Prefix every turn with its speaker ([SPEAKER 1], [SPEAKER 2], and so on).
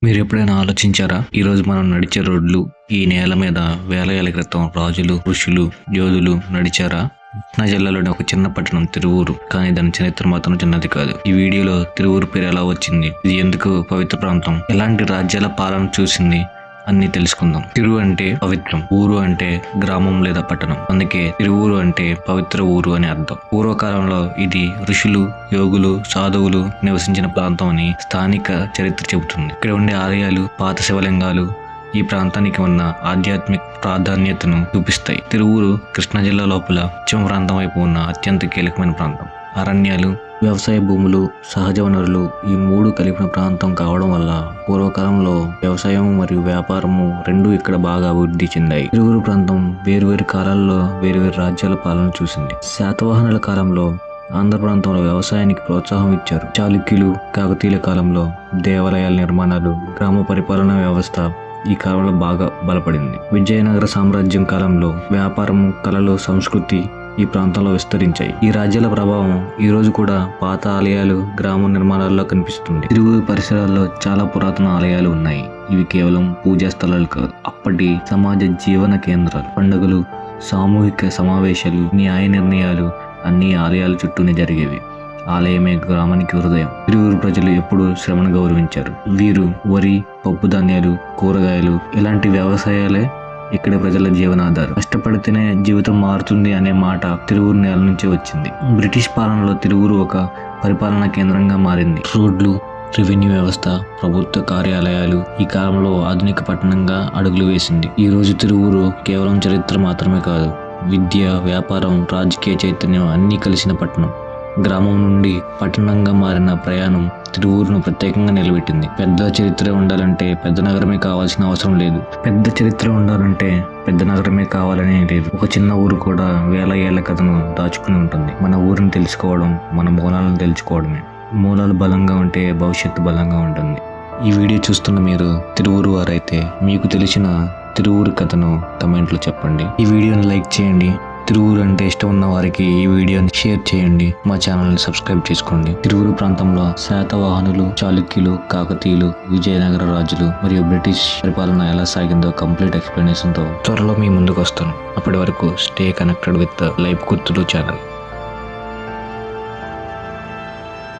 [SPEAKER 1] మీరు ఎప్పుడైనా ఆలోచించారా? ఈరోజు మనం నడిచే రోడ్లు, ఈ నేల మీద వేల ఏళ్ల క్రితం రాజులు, ఋషులు, యోధులు నడిచారా? కృష్ణా జిల్లాలోని ఒక చిన్న పట్టణం తిరువూరు. కానీ దాని చరిత్ర మాత్రం చిన్నది కాదు. ఈ వీడియోలో తిరువూరు పేరు ఎలా వచ్చింది, ఇది ఎందుకు పవిత్ర ప్రాంతం, ఎలాంటి రాజ్యాల పాలన చూసింది అన్ని తెలుసుకుందాం. తిరు అంటే పవిత్రం, ఊరు అంటే గ్రామం లేదా పట్టణం. అందుకే తిరువూరు అంటే పవిత్ర ఊరు అని అర్థం. పూర్వకాలంలో ఇది ఋషులు, యోగులు, సాధువులు నివసించిన ప్రాంతం అని స్థానిక చరిత్ర చెబుతుంది. ఇక్కడ ఉండే ఆలయాలు, పాత శివలింగాలు ఈ ప్రాంతానికి ఉన్న ఆధ్యాత్మిక ప్రాధాన్యతను చూపిస్తాయి. తిరువూరు కృష్ణా జిల్లా లోపల పశ్చిమ ప్రాంతం వైపు ఉన్న అత్యంత కీలకమైన ప్రాంతం. అరణ్యాలు, వ్యవసాయ భూములు, సహజ వనరులు ఈ మూడు కలిపిన ప్రాంతం కావడం వల్ల పూర్వకాలంలో వ్యవసాయం మరియు వ్యాపారము రెండూ ఇక్కడ బాగా అభివృద్ధి చెందాయి. తిరువూరు ప్రాంతం వేరువేరు కాలాల్లో వేరువేరు రాజ్యాల పాలన చూసింది. శాతవాహనుల కాలంలో ఆంధ్ర ప్రాంతంలో వ్యవసాయానికి ప్రోత్సాహం ఇచ్చారు. చాళుక్యులు, కాకతీయుల కాలంలో దేవాలయాల నిర్మాణాలు, గ్రామ పరిపాలనా వ్యవస్థ ఈ కాలంలో బాగా బలపడింది. విజయనగర సామ్రాజ్యం కాలంలో వ్యాపారము, కళలు, సంస్కృతి ఈ ప్రాంతంలో విస్తరించాయి. ఈ రాజ్యాల ప్రభావం ఈ రోజు కూడా పాత ఆలయాలు, గ్రామ నిర్మాణాల్లో కనిపిస్తుంది. తిరువూరు పరిసరాల్లో చాలా పురాతన ఆలయాలు ఉన్నాయి. ఇవి కేవలం పూజా స్థలాలు కాదు, అప్పటి సమాజ జీవన కేంద్రాలు. పండుగలు, సామూహిక సమావేశాలు, న్యాయ నిర్ణయాలు అన్ని ఆలయాల చుట్టూనే జరిగేవి. ఆలయమే గ్రామానికి హృదయం. తిరువూరు ప్రజలు ఎప్పుడూ శ్రమను గౌరవించారు. వీరు వరి, పప్పు ధాన్యాలు, కూరగాయలు ఇలాంటి వ్యవసాయాలే ఇక్కడ ప్రజల జీవనాధారం. కష్టపడితేనే జీవితం మారుతుంది అనే మాట తిరువూరు నేల నుంచి వచ్చింది. బ్రిటిష్ పాలనలో తిరువూరు ఒక పరిపాలనా కేంద్రంగా మారింది. రోడ్లు, రెవెన్యూ వ్యవస్థ, ప్రభుత్వ కార్యాలయాలు ఈ కాలంలో ఆధునిక పట్టణంగా అడుగులు వేసింది. ఈ రోజు తిరువూరు కేవలం చరిత్ర మాత్రమే కాదు, విద్య, వ్యాపారం, రాజకీయ చైతన్యం అన్నీ కలిసిన పట్టణం. గ్రామం నుండి పట్టణంగా మారిన ప్రయాణం తిరువూరును ప్రత్యేకంగా నిలబెట్టింది. పెద్ద చరిత్ర ఉండాలంటే పెద్ద నగరమే కావాల్సిన అవసరం లేదు. పెద్ద చరిత్ర ఉండాలంటే పెద్ద నగరమే కావాలనే లేదు. ఒక చిన్న ఊరు కూడా వేల ఏళ్ల కథను దాచుకుని ఉంటుంది. మన ఊరిని తెలుసుకోవడం, మన మూలాలను తెలుసుకోవడమే. మూలాలు బలంగా ఉంటే భవిష్యత్తు బలంగా ఉంటుంది. ఈ వీడియో చూస్తున్న మీరు తిరువూరు వారైతే మీకు తెలిసిన తిరువూరు కథను కమెంట్లో చెప్పండి. ఈ వీడియోని లైక్ చేయండి. తిరువూరు అంటే ఇష్టం ఉన్న వారికి ఈ వీడియోని షేర్ చేయండి. మా ఛానల్ని సబ్స్క్రైబ్ చేసుకోండి. తిరువూరు ప్రాంతంలో శాతవాహనులు, చాళుక్యులు, కాకతీయులు, విజయనగర రాజులు మరియు బ్రిటిష్ పరిపాలన ఎలా సాగిందో కంప్లీట్ ఎక్స్ప్లెనేషన్తో త్వరలో మీ ముందుకు వస్తాను. అప్పటి వరకు స్టే కనెక్టెడ్ విత్ లైవ్ గుర్తులు ఛానల్.